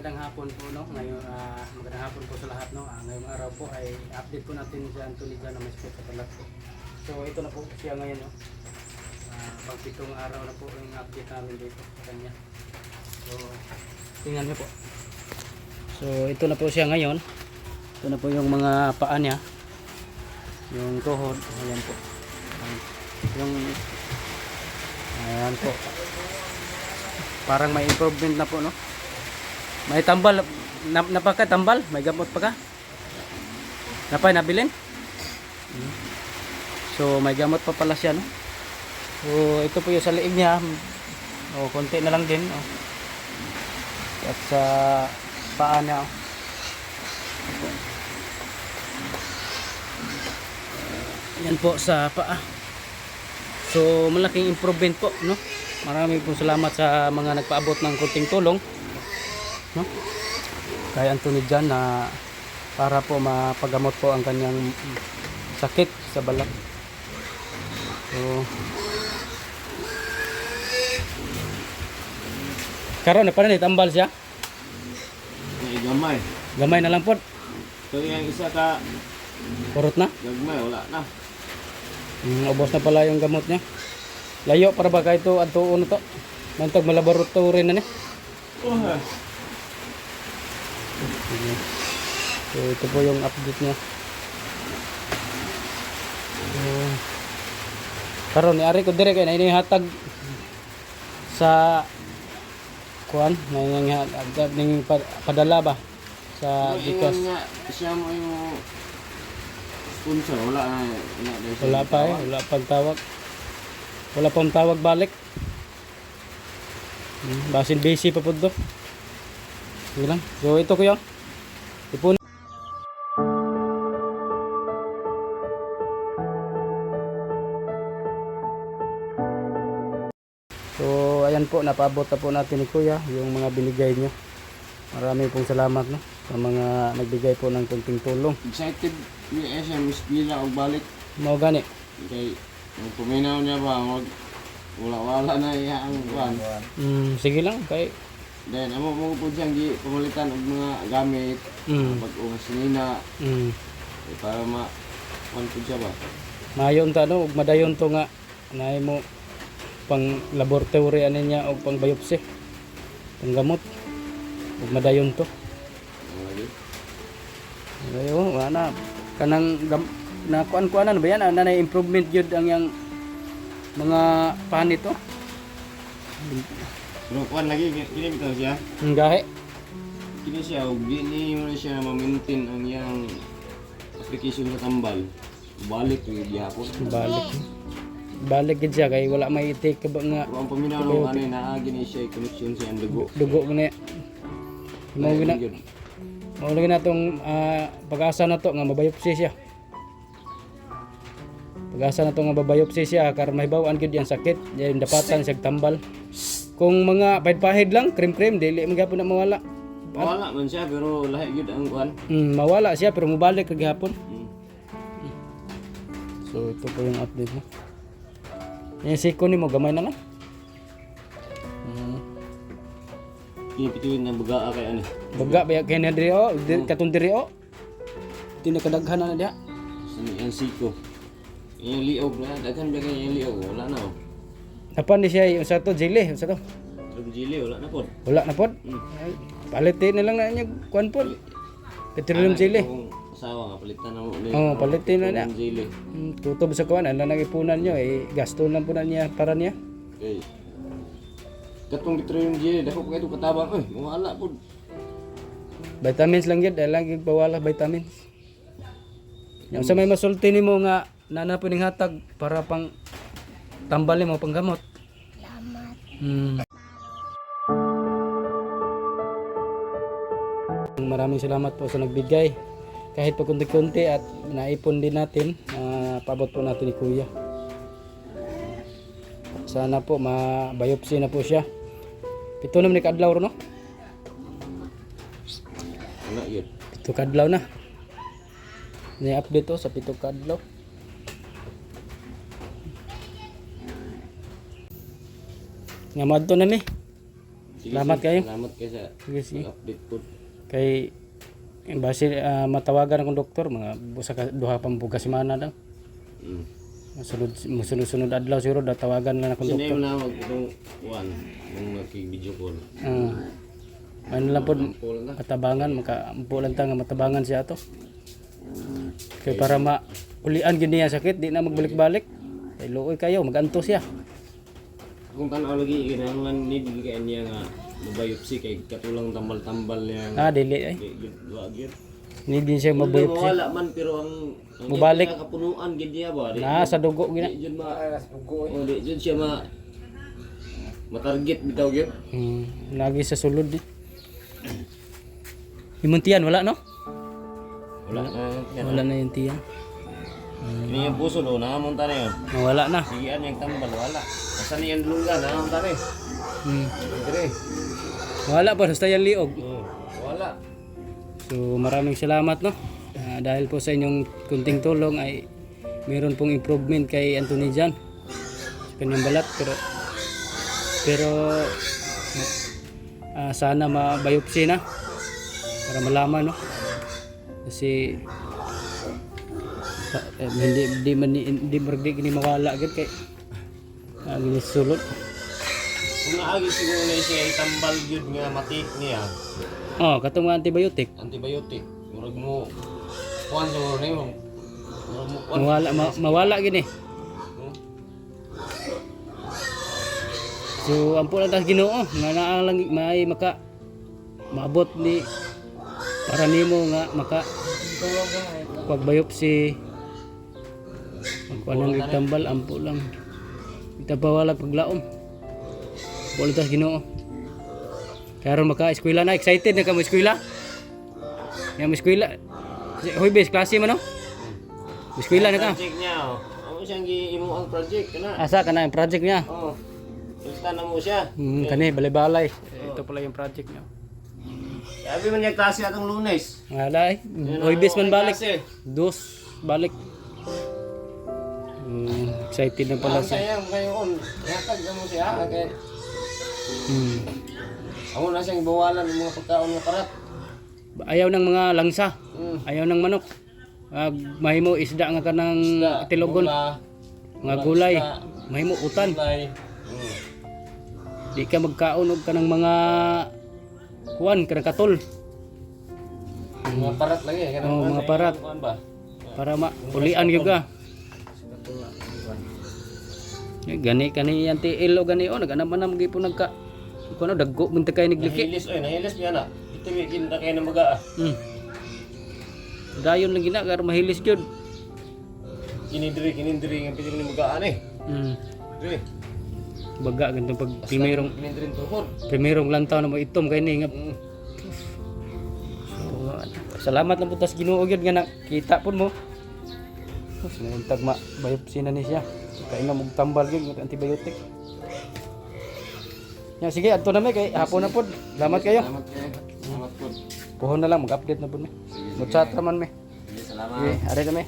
magandang hapon po, no. Ngayon magandang hapon po sa lahat, no. Ngayong araw po ay update po natin si Anthony dyan na may spot sa palat po. So ito na po siya ngayon, no. Pang 7 araw na po yung update namin dito sa kanya. So tingnan niyo po. So ito na po siya ngayon. Ito na po yung mga paa niya. Yung tuhod, ayan po. Yung ayan po. Parang may improvement na po, no. May tambal, napaka-tambal, may gamot pa ka? Napay nabilin? So may gamot pa pala siya, no. So ito po yung sa liig niya. O konti na lang din, oh. At sa paa niya, oh. Yan po sa paa. So malaking improvement po, no. Maraming po salamat sa mga nagpaabot ng konting tulong, no, kay Anthony dyan na para po mapagamot po ang kanyang sakit sa balat. So karon na pa rin tambal siya. Gamay. Gamay na lang po. So yung isa ka Kurot na. gagmay, wala na. Ubos na pala yung gamot niya. Layo para ba kahit ito ato uno to. Mantag malaboratory na ni. So ito po yung update niya. So, karon ni ari ko dire kay na hatag sa kuan ning padala ba sa Gcash. Siya mo yung sponsor, wala na. Wala pa eh, wala pang tawag. Wala pang tawag balik. Basin busy pa po do. Sige lang. So ito ko yung ipon. So ayan po, napaabot na po natin ni Kuya yung mga binigay nyo. Marami pong salamat, no, sa mga nagbigay po ng kunting tulong. Excited niya siya, Miss Bila, og balik. Mau gani. Kay yung puminaw niya ba, wala na iya ang kuhan. Sige lang kay Then amo mo po siyang pamalitan og mga gamit, pag-ungas sinina, para kuhan po siya ba. mayon ta, no, ug madayon to nga naay mo pang laboratory ani niya og pang biopsy. Pang gamot. Ug madayon to. Ayo, wala na. Kanang na kuan-kuanan ba yan? Nanay improvement gyud ang yang mga panit to. Pero kuhan lagi, kini bitaw siya. Ang gahe. Kini siya, ug di ni mo na siya ma-maintain ang iyang application sa tambal. Balik yung gihapon. Balik gid siya kay wala may take ka ba nga Kung ang paminaw ng ano, naagi ni siya connection sa iyang dugo. dugo gani. Mao lagi na tong pag-asa na to nga mabiopsy siya. Pag-asa na to nga mabiopsy siya karon mahibaw-an gyud yang sakit, yung dapatan siya tambal. Kung mga pahid-pahid lang, cream dili man gyapon na mawala. Mawala man siya pero lahi gyud ang kuan. Mawala siya pero mobalik kagihapon. So ito po yung update mo. Yung siko ni mo gamay na lang. Kini pituin ng bagaa kay ano. Baga ba kay na diri o, katong diri o. Tinakadaghan na diha. Sa iyang siko. Iyang liog na, daghan ba kay iyang liog, wala na oh. Napan ni siya yung sa to jelly, sa to. Pero jili wala na pod. Wala na pod. Palitin na lang na niya kuan pod. Petroleum jelly. Kung asawa nga palitan na mo ni. Oh, palitin na niya. Jili. Tutob sa kuan, ano nang ipunan nyo eh, gasto lang po na niya para niya. Okay. Katong petroleum jili, dako pa ito katabang, wala pod. Vitamins lang yun, dahil lang yung bawala vitamins. Yung sa may masulti ni mo nga, nanapin ng hatag para pang tambalin mo, pang gamot. Salamat. Maraming salamat po sa nagbigay. Kahit pa kunti-kunti at naipon din natin, paabot po natin ni Kuya. Sana po ma-biopsy na po siya. 7 naman ni kadlaw no? Wala yun. 7 kadlaw na. Ni-update to sa 7 kadlaw. Nga madto na mi. Sige, Salamat sir. kayo. Salamat kayo sa Sige, sige. update po. Kay base matawagan akong doktor mga busa ka duha pa bugas semana daw. Sunod adlaw siguro tawagan lang akong Kasi doktor. na mag itong one, yung nag-video call. Ano lang po Call na. matabangan makaampo lang ta nga matabangan siya to. Kay para ulian gid niya sakit di na magbalik-balik. Kay luoy kayo maganto siya. Kung tanaw lagi kinahanglan need kay niya nga mabiopsy kay katulang tambal-tambal niya. Dili ay. Dua gyud. Ni din siya mabiopsy. Mawala man pero ang Mubalik. kapunuan gid niya ba? Sa dugo gina. Di jud di jud siya matarget bitaw gyud. Lagi sa sulod di. Imuntian wala no? Wala. Wala na yung tiyan. Ini yung puso do nangamunta na yun. Wala na. Sigian yung tambal wala. Asan yung lungga nangamunta na. Dire. Wala pa basta yung liog. Wala. So maraming salamat no. Dahil po sa inyong kunting tulong ay meron pong improvement kay Anthony Jan sa kanyang balat pero sana mabiopsy na para malaman no kasi hindi magdi mawala agad kay sulod. Kung naagi siguro na siya itambal gyud nga matik niya. Katong mga antibiotic. Antibiotic. Murag mo kuan siguro na yun. Mawala gini. So ampo lang tas Ginoo nga naa lang may maabot ni para nimo nga pagbiopsy magkuan ng tambal ampo lang. Kita pa wala paglaom. Ampo lang tas Ginoo. Karon maka-eskwela na, excited na ka mo eskwela? Ya mo eskwela. Hoy bes klase man no? Eskwela na ka. Project niya. Amo siyang giimo ang project kana. Asa ka na yung project niya? Gusto na mo siya. Kani balay-balay. Ito pala yung project niya. Sabi man niya klase atong Lunes. Alay. Hoy bes man balik. Dos balik. Excited na pala siya. Sayang ngayon. Yakag na mo siya kay amo na siyang bawalan ng mga pagkaon nga parat. Ayaw ng mga langsa. Ayaw ng manok. Mahimo isda nga kanang itilogon. Mga gulay. Mahimo utan. Di ka magkaon og kanang mga kuan kanang katol. Mga parat lagi kanang mga parat. Para ulian gyud ka. Gani yan tiil o gani o naganaman gyud po nagka kuno daggo man ta kay nigliki. Nahilis niya na. Ito mi kinta kay na magaa. Dayon lang gina kar mahilis gyud. Kinindiri nga pili ni magaan eh. Dire. Baga ganito pag Kinindiri tuhod. primerong lantaw na mo itom kay ni nga. So, salamat lang po tas Ginoo gyud nga nakita pud mo. Sinantag biopsy na ni siya. Kaya nga magtambal gyud ng antibiotic. Ya sige adto na may kay hapon na pod. Salamat kayo. Salamat po. Puhon na lang mag-update na pod mi. Mag-chat naman mi. Salamat. Okay, are na mi.